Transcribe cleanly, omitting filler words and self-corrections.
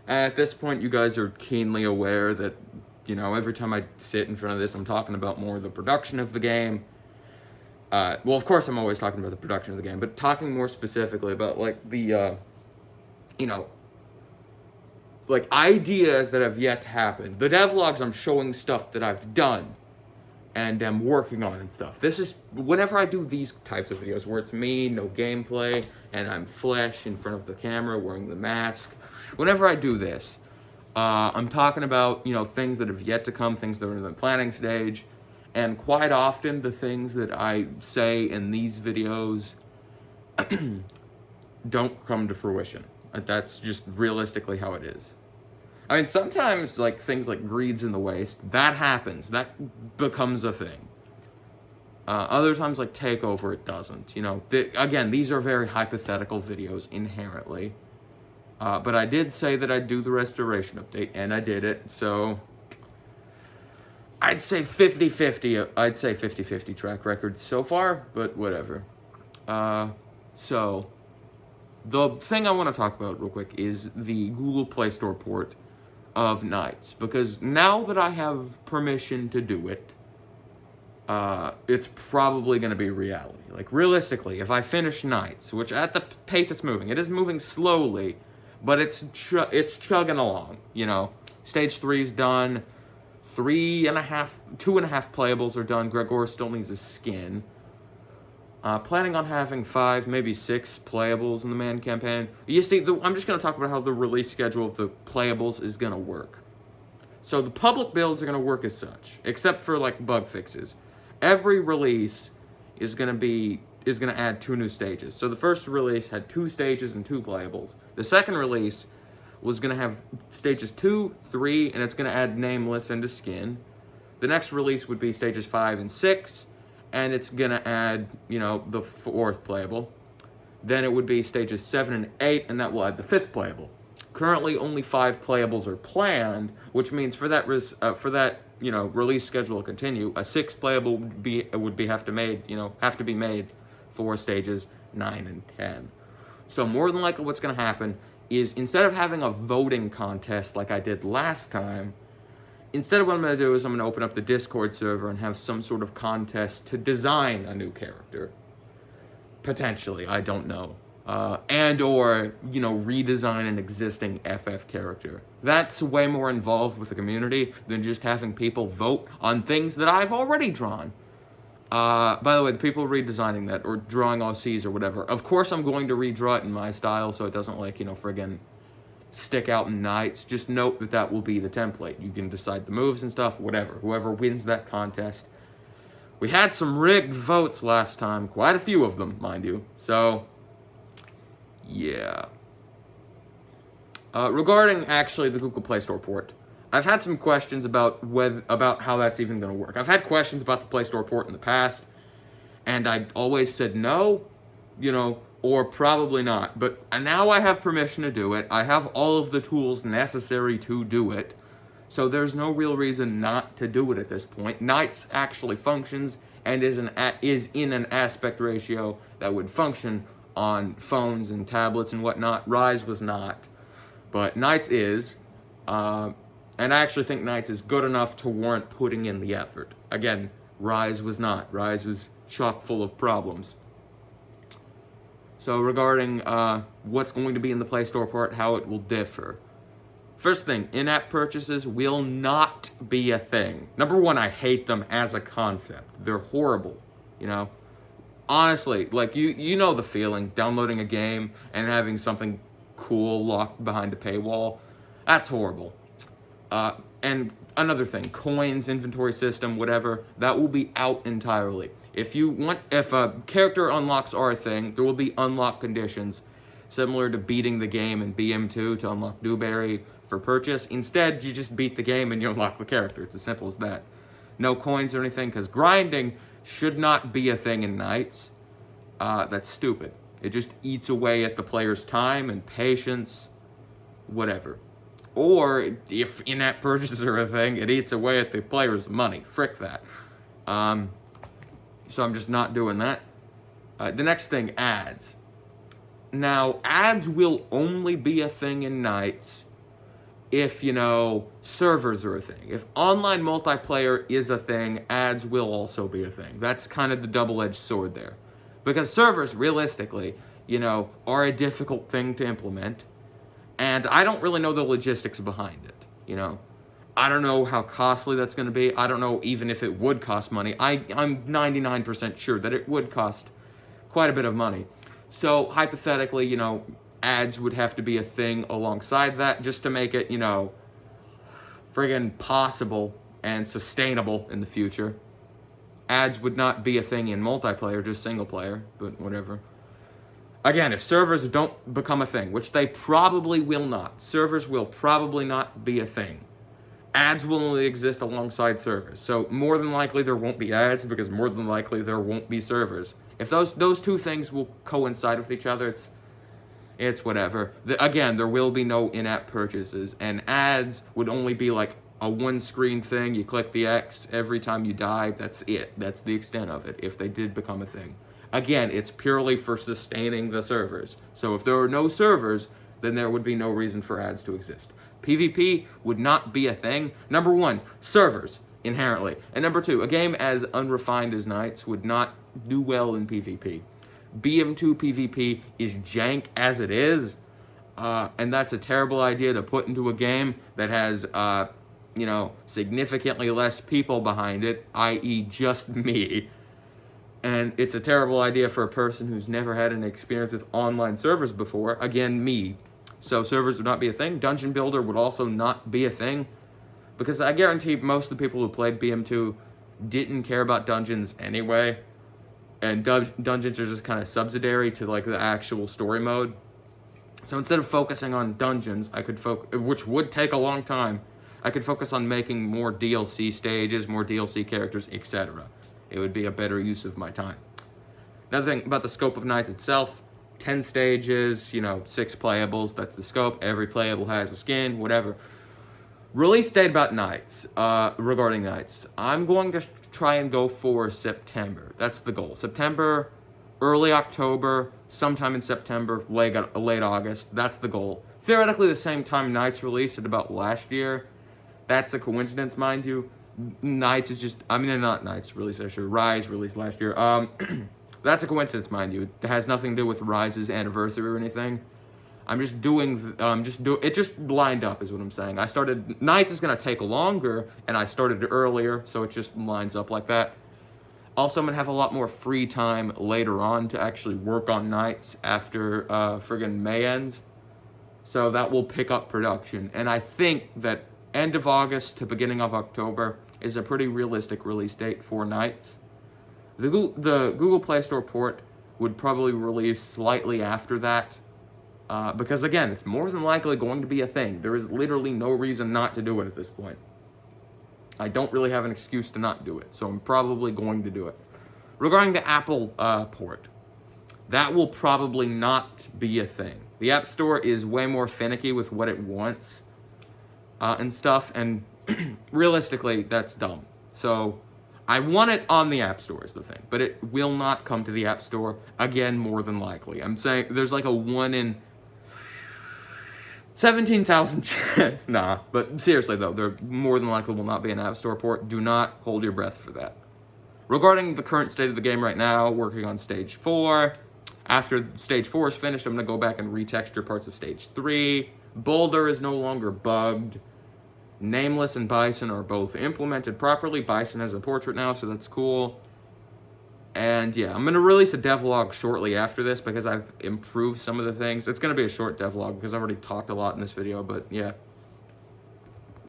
At this point, you guys are keenly aware that, every time I sit in front of this, I'm talking about more the production of the game. Well, of course, I'm always talking about the production of the game, but talking more specifically about, like, the, you know, like, ideas that have yet to happen. The devlogs, I'm showing stuff that I've done and am working on and stuff. This is, whenever I do these types of videos where it's me, no gameplay, and I'm flesh in front of the camera wearing the mask, whenever I do this, I'm talking about, things that have yet to come, things that are in the planning stage, and quite often the things that I say in these videos don't come to fruition. That's just realistically how it is. I mean, sometimes, like, things like greed's in the waste, that happens. That becomes a thing. Other times, like Takeover, it doesn't. Again, these are very hypothetical videos inherently. But I did say that I'd do the restoration update, and I did it, so I'd say 50-50. I'd say 50-50 track record so far, but whatever. So, the thing I want to talk about real quick is the Google Play Store port of Knights, because now that I have permission to do it, it's probably going to be reality. Like, realistically, if I finish Knights, which at the pace it's moving, it is moving slowly, but it's chugging along, Stage 3's done, 2.5 playables are done, Gregor still needs a skin. Planning on having 5, maybe 6 playables in the man campaign. You see, I'm just going to talk about how the release schedule of the playables is going to work. So the public builds are going to work as such, except for, like, bug fixes. Every release is going to add 2 new stages. So the first release had 2 stages and 2 playables. The second release was going to have stages 2, 3, and it's going to add nameless and a skin. The next release would be stages 5 and 6. And it's gonna add, the 4th playable. Then it would be stages 7 and 8, and that will add the 5th playable. Currently, only 5 playables are planned, which means for that release schedule to continue, a 6th playable would have to be made for stages 9 and 10. So more than likely, what's gonna happen is, instead of having a voting contest like I did last time, instead, what I'm going to do is I'm going to open up the Discord server and have some sort of contest to design a new character. Potentially, I don't know. Or redesign an existing FF character. That's way more involved with the community than just having people vote on things that I've already drawn. By the way, the people redesigning that, or drawing OCs or whatever, of course I'm going to redraw it in my style so it doesn't, friggin' stick out in Knights. Just note that will be the template. You can decide the moves and stuff, whatever. Whoever wins that contest. We had some rigged votes last time, quite a few of them, mind you. So, yeah. Regarding, actually, the Google Play Store port, I've had some questions about how that's even going to work. I've had questions about the Play Store port in the past, and I always said no, or probably not. But now I have permission to do it. I have all of the tools necessary to do it. So there's no real reason not to do it at this point. Knights actually functions and is in an aspect ratio that would function on phones and tablets and whatnot. Rise was not. But Knights is. And I actually think Knights is good enough to warrant putting in the effort. Again, Rise was not. Rise was chock full of problems. So regarding what's going to be in the Play Store port, how it will differ. First thing, in-app purchases will not be a thing. Number one, I hate them as a concept. They're horrible, Honestly, like, you know the feeling, downloading a game and having something cool locked behind a paywall. That's horrible. And another thing, coins, inventory system, whatever, that will be out entirely. If a character unlocks are a thing, there will be unlock conditions, similar to beating the game in BM2 to unlock Dewberry for purchase. Instead, you just beat the game and you unlock the character. It's as simple as that. No coins or anything, because grinding should not be a thing in Knights. That's stupid. It just eats away at the player's time and patience, whatever. Or, if in-app purchases are a thing, it eats away at the player's money. Frick that. So I'm just not doing that. The next thing, ads. Now, ads will only be a thing in Knights if, you know, servers are a thing. If online multiplayer is a thing, ads will also be a thing. That's kind of the double-edged sword there. Because servers, realistically, you know, are a difficult thing to implement. And I don't really know the logistics behind it, you know. I don't know how costly that's going to be. I don't know even if it would cost money. I'm 99% sure that it would cost quite a bit of money. So, hypothetically, you know, ads would have to be a thing alongside that just to make it, you know, friggin' possible and sustainable in the future. Ads would not be a thing in multiplayer, just single player, but whatever. Again, if servers don't become a thing, which they probably will not, servers will probably not be a thing. Ads will only exist alongside servers. So more than likely there won't be ads because more than likely there won't be servers. If those two things will coincide with each other, it's whatever. Again, there will be no in-app purchases, and ads would only be like a one-screen thing. You click the X every time you die. That's it. That's the extent of it, if they did become a thing. Again, it's purely for sustaining the servers. So if there are no servers, then there would be no reason for ads to exist. PvP would not be a thing. Number one, servers, inherently. And number two, a game as unrefined as Knights would not do well in PvP. BM2 PvP is jank as it is, and that's a terrible idea to put into a game that has, you know, significantly less people behind it, i.e. just me. And it's a terrible idea for a person who's never had an experience with online servers before, again, me. So servers would not be a thing. Dungeon Builder would also not be a thing, because I guarantee most of the people who played BM2 didn't care about dungeons anyway. And dungeons are just kind of subsidiary to like the actual story mode. So instead of focusing on dungeons, I could which would take a long time, I could focus on making more DLC stages, more DLC characters, etc. It would be a better use of my time. Another thing about the scope of Knights itself, 10 stages, you know, 6 playables, that's the scope. Every playable has a skin, whatever. Release date about Knights, regarding Knights. I'm going to try and go for September. That's the goal. September, early October, sometime in September, late August. That's the goal. Theoretically, the same time Knights released at about last year. That's a coincidence, mind you. Knights is just, I mean, not Knights released last year. Rise released last year. That's a coincidence, mind you. It has nothing to do with Rise's anniversary or anything. I'm just doing, it just lined up is what I'm saying. Knights is going to take longer, and I started earlier, so it just lines up like that. Also, I'm going to have a lot more free time later on to actually work on Knights after friggin' May ends. So that will pick up production. And I think that end of August to beginning of October is a pretty realistic release date for Knights. The Google Play Store port would probably release slightly after that. Because again, it's more than likely going to be a thing. There is literally no reason not to do it at this point. I don't really have an excuse to not do it, so I'm probably going to do it. Regarding the Apple port, that will probably not be a thing. The App Store is way more finicky with what it wants and stuff, and realistically, that's dumb. So I want it on the App Store is the thing, but it will not come to the App Store, again, more than likely. I'm saying there's like a 1 in 17,000 chance. Nah, but seriously though, there more than likely will not be an App Store port. Do not hold your breath for that. Regarding the current state of the game right now, working on Stage 4. After Stage 4 is finished, I'm going to go back and retexture parts of Stage 3. Boulder is no longer bugged. Nameless and Bison are both implemented properly. Bison has a portrait now, so that's cool. And yeah, I'm going to release a devlog shortly after this because I've improved some of the things. It's going to be a short devlog because I've already talked a lot in this video, but yeah.